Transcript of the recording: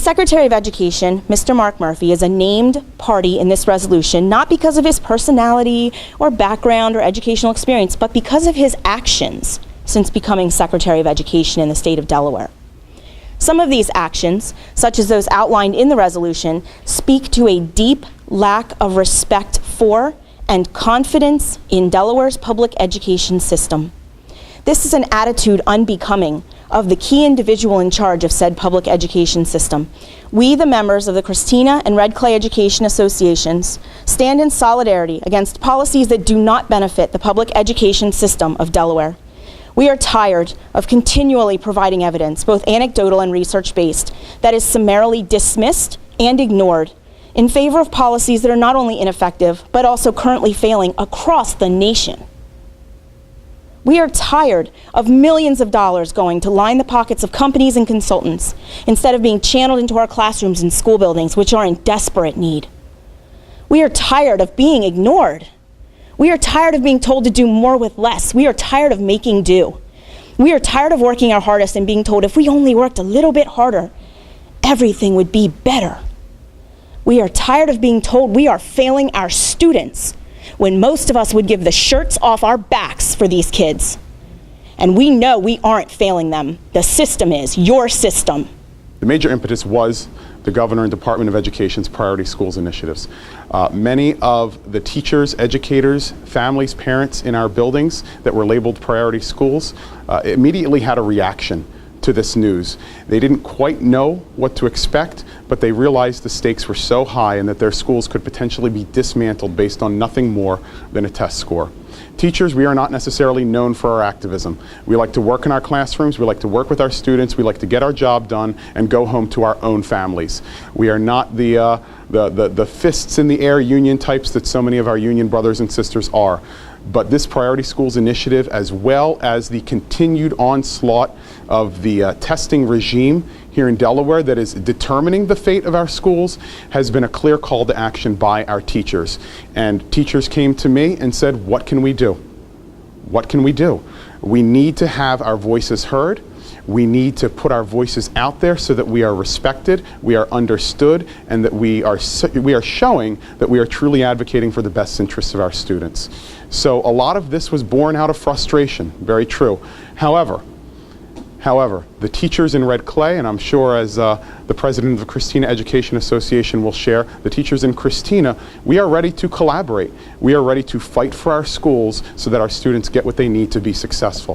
Secretary of Education, Mr. Mark Murphy, is a named party in this resolution, not because of his personality or background or educational experience, but because of his actions since becoming Secretary of Education in the state of Delaware. Some of these actions, such as those outlined in the resolution, speak to a deep lack of respect for and confidence in Delaware's public education system. This is an attitude unbecoming of the key individual in charge of said public education system. We, the members of the Christina and Red Clay Education Associations, stand in solidarity against policies that do not benefit the public education system of Delaware. We are tired of continually providing evidence, both anecdotal and research-based, that is summarily dismissed and ignored in favor of policies that are not only ineffective, but also currently failing across the nation. We are tired of millions of dollars going to line the pockets of companies and consultants instead of being channeled into our classrooms and school buildings, which are in desperate need. We are tired of being ignored. We are tired of being told to do more with less. We are tired of making do. We are tired of working our hardest and being told if we only worked a little bit harder, everything would be better. We are tired of being told we are failing our students when most of us would give the shirts off our backs for these kids. And we know we aren't failing them. The system is, your system. The major impetus was the Governor and Department of Education's Priority Schools initiatives. Many of the teachers, educators, families, parents in our buildings that were labeled priority schools immediately had a reaction to this news. They didn't quite know what to expect, but they realized the stakes were so high and that their schools could potentially be dismantled based on nothing more than a test score. Teachers, we are not necessarily known for our activism. We like to work in our classrooms, we like to work with our students, we like to get our job done and go home to our own families. We are not the fists in the air union types that so many of our union brothers and sisters are. But this Priority Schools initiative, as well as the continued onslaught of the testing regime here in Delaware that is determining the fate of our schools, has been a clear call to action by our teachers. And teachers came to me and said, what can we do? What can we do? We need to have our voices heard. We need to put our voices out there so that we are respected, we are understood, and that we are showing that we are truly advocating for the best interests of our students. So a lot of this was born out of frustration, very true. However, the teachers in Red Clay, and I'm sure as the president of the Christina Education Association will share, the teachers in Christina, we are ready to collaborate. We are ready to fight for our schools so that our students get what they need to be successful.